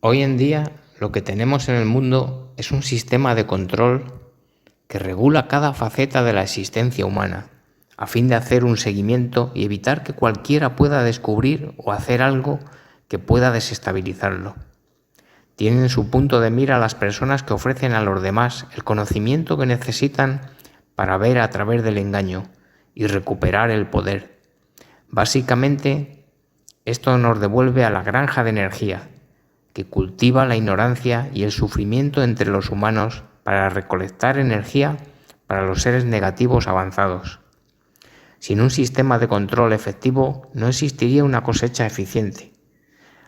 Hoy en día lo que tenemos en el mundo es un sistema de control que regula cada faceta de la existencia humana, a fin de hacer un seguimiento y evitar que cualquiera pueda descubrir o hacer algo que pueda desestabilizarlo. Tienen su punto de mira las personas que ofrecen a los demás el conocimiento que necesitan para ver a través del engaño y recuperar el poder. Básicamente, esto nos devuelve a la granja de energía, que cultiva la ignorancia y el sufrimiento entre los humanos para recolectar energía para los seres negativos avanzados. Sin un sistema de control efectivo no existiría una cosecha eficiente.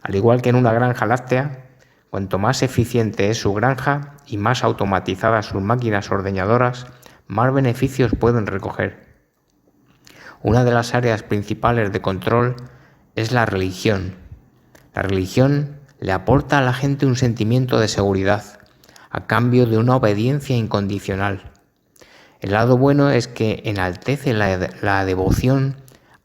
Al igual que en una granja láctea, cuanto más eficiente es su granja y más automatizadas sus máquinas ordeñadoras, más beneficios pueden recoger. Una de las áreas principales de control es la religión. La religión le aporta a la gente un sentimiento de seguridad, a cambio de una obediencia incondicional. El lado bueno es que enaltece la devoción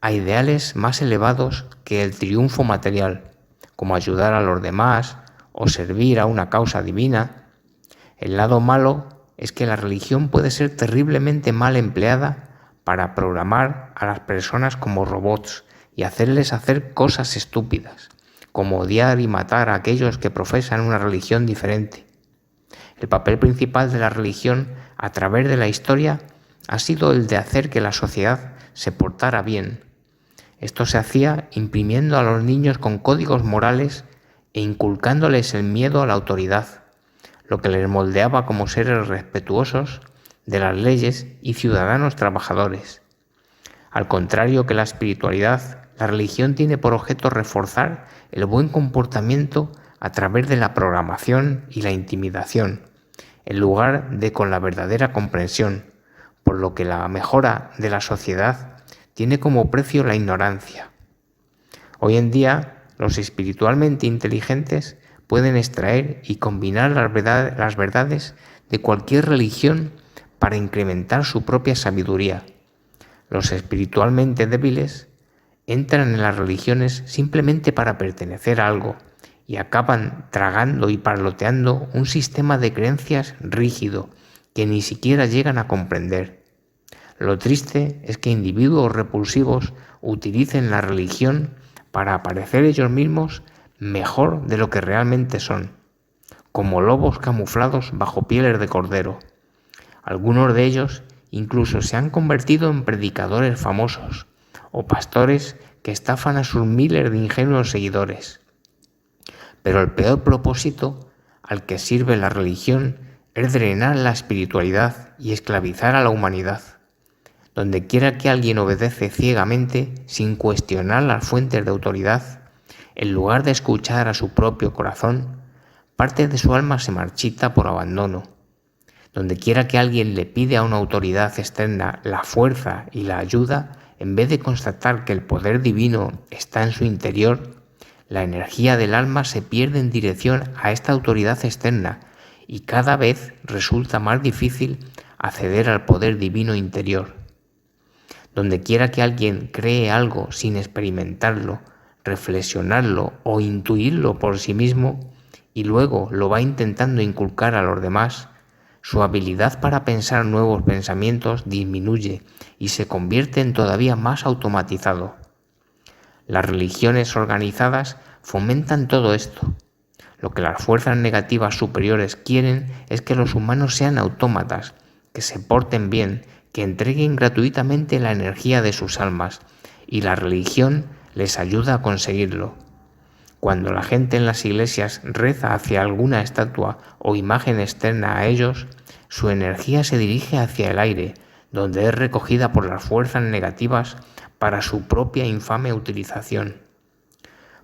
a ideales más elevados que el triunfo material, como ayudar a los demás o servir a una causa divina. El lado malo es que la religión puede ser terriblemente mal empleada para programar a las personas como robots y hacerles hacer cosas estúpidas, como odiar y matar a aquellos que profesan una religión diferente. El papel principal de la religión a través de la historia ha sido el de hacer que la sociedad se portara bien. Esto se hacía imprimiendo a los niños con códigos morales e inculcándoles el miedo a la autoridad, lo que les moldeaba como seres respetuosos de las leyes y ciudadanos trabajadores. Al contrario que la espiritualidad, la religión tiene por objeto reforzar el buen comportamiento a través de la programación y la intimidación, en lugar de con la verdadera comprensión, por lo que la mejora de la sociedad tiene como precio la ignorancia. Hoy en día, los espiritualmente inteligentes pueden extraer y combinar las verdades de cualquier religión para incrementar su propia sabiduría. Los espiritualmente débiles entran en las religiones simplemente para pertenecer a algo y acaban tragando y parloteando un sistema de creencias rígido que ni siquiera llegan a comprender. Lo triste es que individuos repulsivos utilicen la religión para aparecer ellos mismos mejor de lo que realmente son, como lobos camuflados bajo pieles de cordero. Algunos de ellos incluso se han convertido en predicadores famosos o pastores que estafan a sus miles de ingenuos seguidores. Pero el peor propósito al que sirve la religión es drenar la espiritualidad y esclavizar a la humanidad. Donde quiera que alguien obedece ciegamente, sin cuestionar las fuentes de autoridad, en lugar de escuchar a su propio corazón, parte de su alma se marchita por abandono. Donde quiera que alguien le pide a una autoridad externa la fuerza y la ayuda, en vez de constatar que el poder divino está en su interior, la energía del alma se pierde en dirección a esta autoridad externa y cada vez resulta más difícil acceder al poder divino interior. Donde quiera que alguien cree algo sin experimentarlo, reflexionarlo o intuirlo por sí mismo y luego lo va intentando inculcar a los demás, su habilidad para pensar nuevos pensamientos disminuye y se convierte en todavía más automatizado. Las religiones organizadas fomentan todo esto. Lo que las fuerzas negativas superiores quieren es que los humanos sean autómatas, que se porten bien, que entreguen gratuitamente la energía de sus almas, y la religión les ayuda a conseguirlo. Cuando la gente en las iglesias reza hacia alguna estatua o imagen externa a ellos, su energía se dirige hacia el aire, donde es recogida por las fuerzas negativas para su propia infame utilización.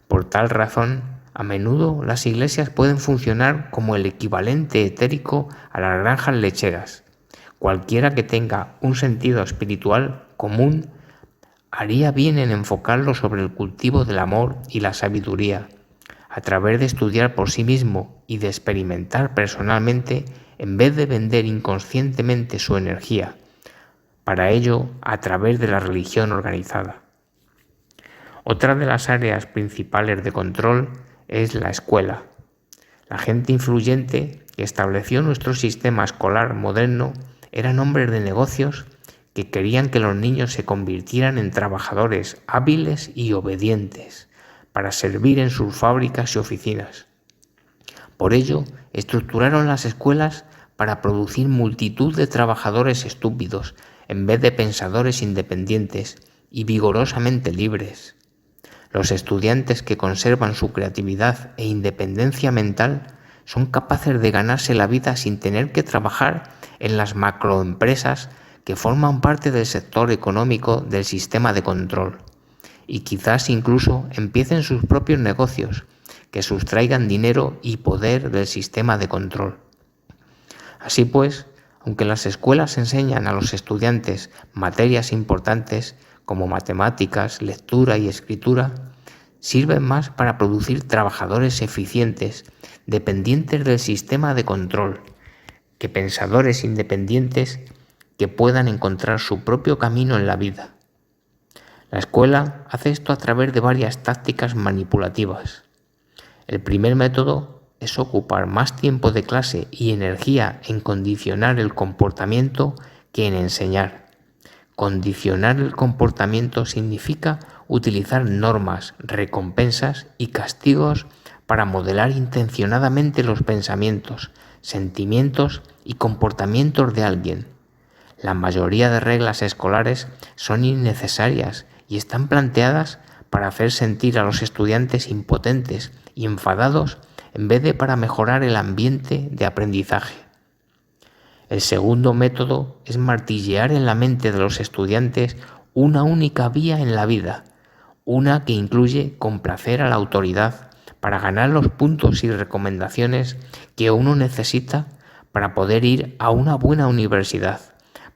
Por tal razón, a menudo las iglesias pueden funcionar como el equivalente etérico a las granjas lecheras. Cualquiera que tenga un sentido espiritual común haría bien en enfocarlo sobre el cultivo del amor y la sabiduría, a través de estudiar por sí mismo y de experimentar personalmente, en vez de vender inconscientemente su energía, para ello a través de la religión organizada. Otra de las áreas principales de control es la escuela. La gente influyente que estableció nuestro sistema escolar moderno eran hombres de negocios que querían que los niños se convirtieran en trabajadores hábiles y obedientes para servir en sus fábricas y oficinas. Por ello, estructuraron las escuelas para producir multitud de trabajadores estúpidos en vez de pensadores independientes y vigorosamente libres. Los estudiantes que conservan su creatividad e independencia mental son capaces de ganarse la vida sin tener que trabajar en las macroempresas que forman parte del sector económico del sistema de control, y quizás incluso empiecen sus propios negocios que sustraigan dinero y poder del sistema de control. Así pues, aunque las escuelas enseñan a los estudiantes materias importantes como matemáticas, lectura y escritura, sirven más para producir trabajadores eficientes, dependientes del sistema de control, que pensadores independientes que puedan encontrar su propio camino en la vida. La escuela hace esto a través de varias tácticas manipulativas. El primer método es ocupar más tiempo de clase y energía en condicionar el comportamiento que en enseñar. Condicionar el comportamiento significa utilizar normas, recompensas y castigos para modelar intencionadamente los pensamientos, sentimientos y comportamientos de alguien. La mayoría de reglas escolares son innecesarias y están planteadas para hacer sentir a los estudiantes impotentes y enfadados en vez de para mejorar el ambiente de aprendizaje. El segundo método es martillear en la mente de los estudiantes una única vía en la vida, una que incluye complacer a la autoridad para ganar los puntos y recomendaciones que uno necesita para poder ir a una buena universidad,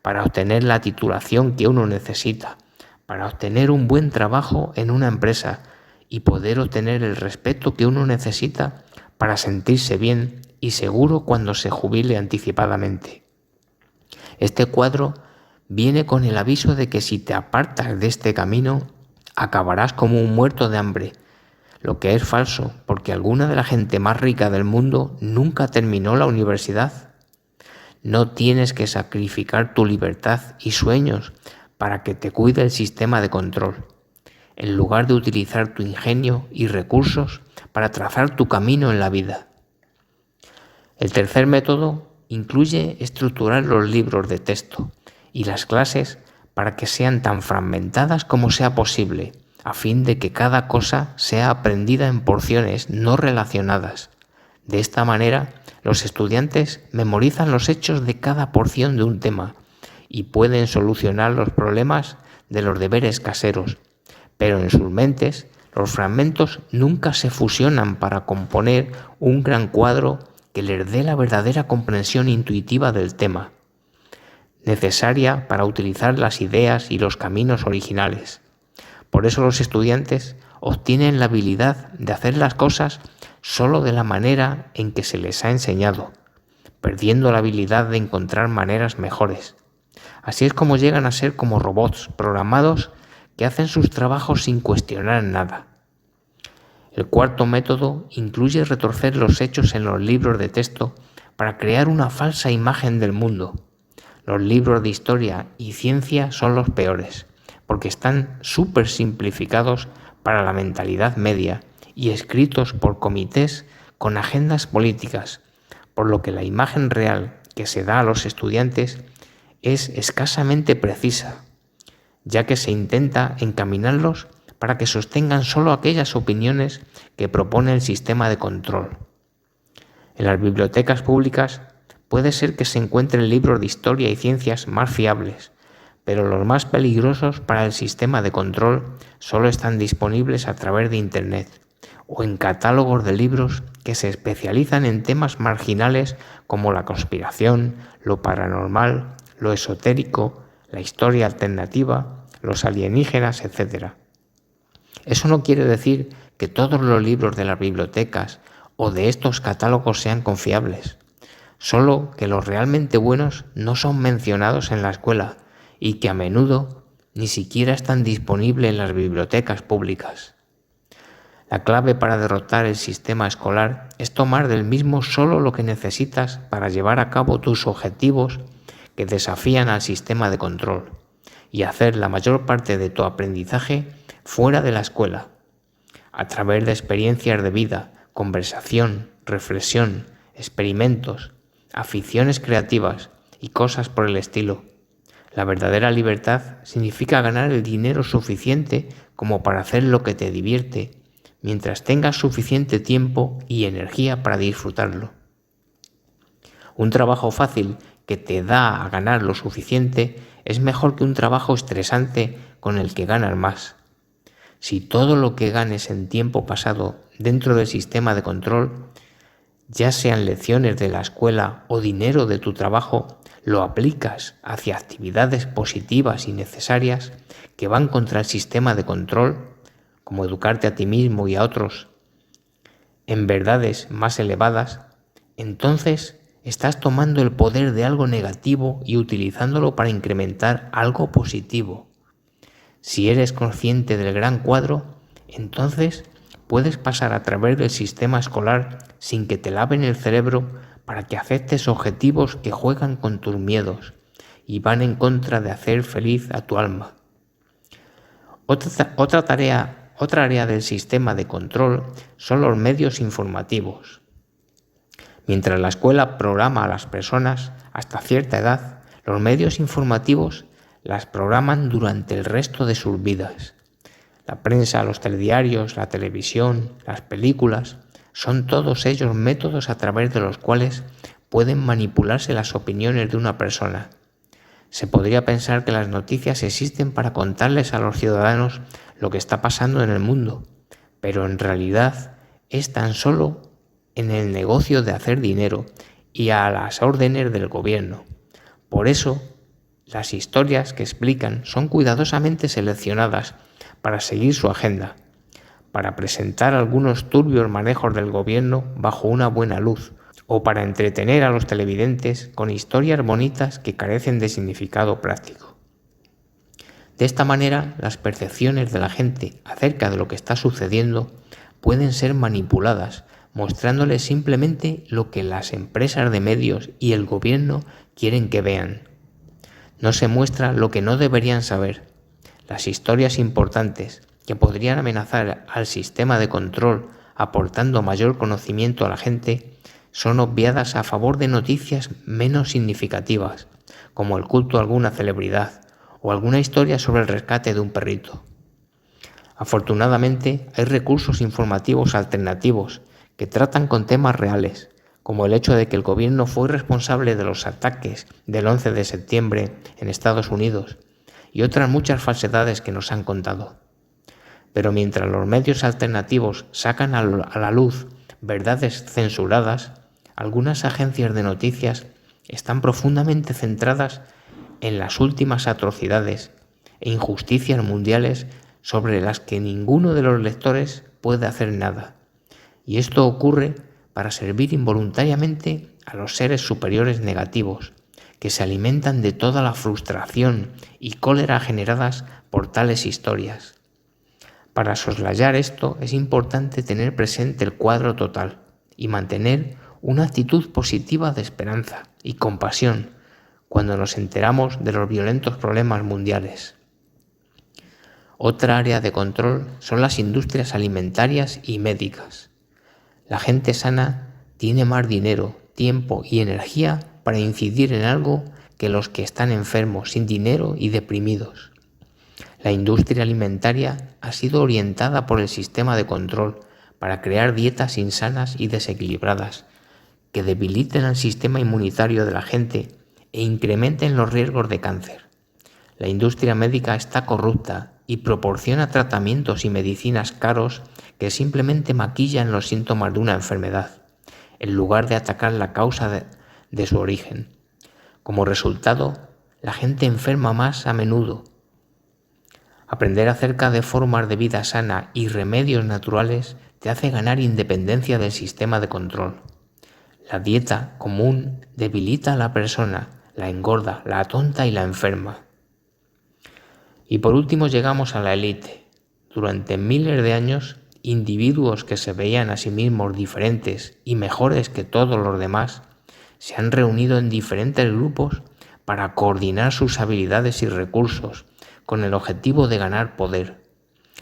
para obtener la titulación que uno necesita, para obtener un buen trabajo en una empresa y poder obtener el respeto que uno necesita para sentirse bien y seguro cuando se jubile anticipadamente. Este cuadro viene con el aviso de que si te apartas de este camino, acabarás como un muerto de hambre, lo que es falso, porque alguna de la gente más rica del mundo nunca terminó la universidad. No tienes que sacrificar tu libertad y sueños para que te cuide el sistema de control, en lugar de utilizar tu ingenio y recursos para trazar tu camino en la vida. El tercer método incluye estructurar los libros de texto y las clases para que sean tan fragmentadas como sea posible, a fin de que cada cosa sea aprendida en porciones no relacionadas. De esta manera, los estudiantes memorizan los hechos de cada porción de un tema y pueden solucionar los problemas de los deberes caseros, pero en sus mentes los fragmentos nunca se fusionan para componer un gran cuadro que les dé la verdadera comprensión intuitiva del tema, necesaria para utilizar las ideas y los caminos originales. Por eso los estudiantes obtienen la habilidad de hacer las cosas solo de la manera en que se les ha enseñado, perdiendo la habilidad de encontrar maneras mejores. Así es como llegan a ser como robots programados que hacen sus trabajos sin cuestionar nada. El cuarto método incluye retorcer los hechos en los libros de texto para crear una falsa imagen del mundo. Los libros de historia y ciencia son los peores, porque están súper simplificados para la mentalidad media y escritos por comités con agendas políticas, por lo que la imagen real que se da a los estudiantes es escasamente precisa, ya que se intenta encaminarlos para que sostengan solo aquellas opiniones que propone el sistema de control. En las bibliotecas públicas puede ser que se encuentren libros de historia y ciencias más fiables, pero los más peligrosos para el sistema de control solo están disponibles a través de Internet o en catálogos de libros que se especializan en temas marginales como la conspiración, lo paranormal, lo esotérico, la historia alternativa, los alienígenas, etc. Eso no quiere decir que todos los libros de las bibliotecas o de estos catálogos sean confiables, solo que los realmente buenos no son mencionados en la escuela y que a menudo ni siquiera están disponibles en las bibliotecas públicas. La clave para derrotar el sistema escolar es tomar del mismo solo lo que necesitas para llevar a cabo tus objetivos que desafían al sistema de control y hacer la mayor parte de tu aprendizaje fuera de la escuela, a través de experiencias de vida, conversación, reflexión, experimentos, aficiones creativas y cosas por el estilo. La verdadera libertad significa ganar el dinero suficiente como para hacer lo que te divierte, mientras tengas suficiente tiempo y energía para disfrutarlo. Un trabajo fácil que te da a ganar lo suficiente es mejor que un trabajo estresante con el que ganas más. Si todo lo que ganes en tiempo pasado dentro del sistema de control, ya sean lecciones de la escuela o dinero de tu trabajo, lo aplicas hacia actividades positivas y necesarias que van contra el sistema de control, como educarte a ti mismo y a otros en verdades más elevadas, entonces estás tomando el poder de algo negativo y utilizándolo para incrementar algo positivo. Si eres consciente del gran cuadro, entonces puedes pasar a través del sistema escolar sin que te laven el cerebro para que aceptes objetivos que juegan con tus miedos y van en contra de hacer feliz a tu alma. Otra área del sistema de control son los medios informativos. Mientras la escuela programa a las personas hasta cierta edad, los medios informativos las programan durante el resto de sus vidas. La prensa, los telediarios, la televisión, las películas, son todos ellos métodos a través de los cuales pueden manipularse las opiniones de una persona. Se podría pensar que las noticias existen para contarles a los ciudadanos lo que está pasando en el mundo, pero en realidad es tan solo en el negocio de hacer dinero y a las órdenes del gobierno. Por eso, las historias que explican son cuidadosamente seleccionadas para seguir su agenda, para presentar algunos turbios manejos del gobierno bajo una buena luz, o para entretener a los televidentes con historias bonitas que carecen de significado práctico. De esta manera, las percepciones de la gente acerca de lo que está sucediendo pueden ser manipuladas, mostrándoles simplemente lo que las empresas de medios y el gobierno quieren que vean. No se muestra lo que no deberían saber. Las historias importantes que podrían amenazar al sistema de control aportando mayor conocimiento a la gente son obviadas a favor de noticias menos significativas, como el culto a alguna celebridad o alguna historia sobre el rescate de un perrito. Afortunadamente, hay recursos informativos alternativos que tratan con temas reales, como el hecho de que el gobierno fue responsable de los ataques del 11 de septiembre en Estados Unidos y otras muchas falsedades que nos han contado. Pero mientras los medios alternativos sacan a la luz verdades censuradas, algunas agencias de noticias están profundamente centradas en las últimas atrocidades e injusticias mundiales sobre las que ninguno de los lectores puede hacer nada. Y esto ocurre para servir involuntariamente a los seres superiores negativos, que se alimentan de toda la frustración y cólera generadas por tales historias. Para soslayar esto es importante tener presente el cuadro total y mantener una actitud positiva de esperanza y compasión cuando nos enteramos de los violentos problemas mundiales. Otra área de control son las industrias alimentarias y médicas. La gente sana tiene más dinero, tiempo y energía para incidir en algo que los que están enfermos, sin dinero y deprimidos. La industria alimentaria ha sido orientada por el sistema de control para crear dietas insanas y desequilibradas que debiliten al sistema inmunitario de la gente e incrementen los riesgos de cáncer. La industria médica está corrupta y proporciona tratamientos y medicinas caros que simplemente maquillan los síntomas de una enfermedad, en lugar de atacar la causa de su origen. Como resultado, la gente enferma más a menudo. Aprender acerca de formas de vida sana y remedios naturales te hace ganar independencia del sistema de control. La dieta común debilita a la persona, la engorda, la atonta y la enferma. Y por último llegamos a la élite. Durante miles de años individuos que se veían a sí mismos diferentes y mejores que todos los demás, se han reunido en diferentes grupos para coordinar sus habilidades y recursos con el objetivo de ganar poder.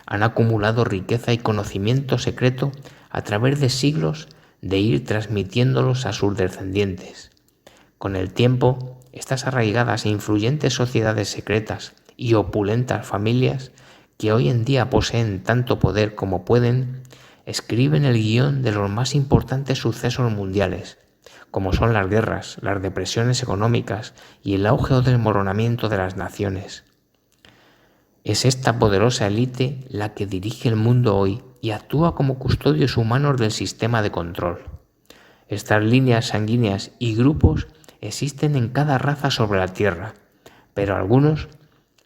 Han acumulado riqueza y conocimiento secreto a través de siglos de ir transmitiéndolos a sus descendientes. Con el tiempo, estas arraigadas e influyentes sociedades secretas y opulentas familias que hoy en día poseen tanto poder como pueden, escriben el guión de los más importantes sucesos mundiales, como son las guerras, las depresiones económicas y el auge o desmoronamiento de las naciones. Es esta poderosa élite la que dirige el mundo hoy y actúa como custodios humanos del sistema de control. Estas líneas sanguíneas y grupos existen en cada raza sobre la Tierra, pero algunos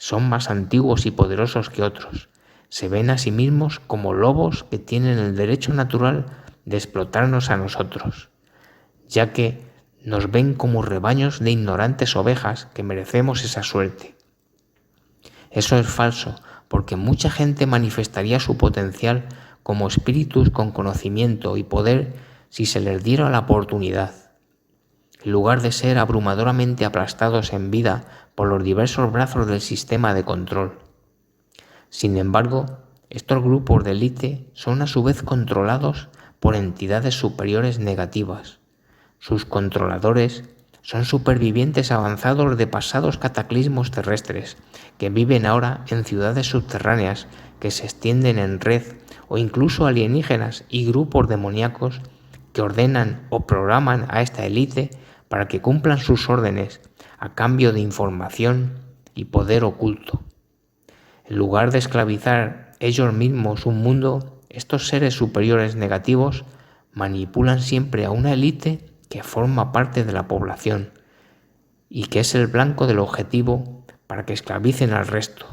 son más antiguos y poderosos que otros. Se ven a sí mismos como lobos que tienen el derecho natural de explotarnos a nosotros, ya que nos ven como rebaños de ignorantes ovejas que merecemos esa suerte. Eso es falso, porque mucha gente manifestaría su potencial como espíritus con conocimiento y poder si se les diera la oportunidad. En lugar de ser abrumadoramente aplastados en vida por los diversos brazos del sistema de control. Sin embargo, estos grupos de élite son a su vez controlados por entidades superiores negativas. Sus controladores son supervivientes avanzados de pasados cataclismos terrestres que viven ahora en ciudades subterráneas que se extienden en red, o incluso alienígenas y grupos demoníacos que ordenan o programan a esta élite para que cumplan sus órdenes a cambio de información y poder oculto. En lugar de esclavizar ellos mismos un mundo, estos seres superiores negativos manipulan siempre a una élite que forma parte de la población y que es el blanco del objetivo para que esclavicen al resto.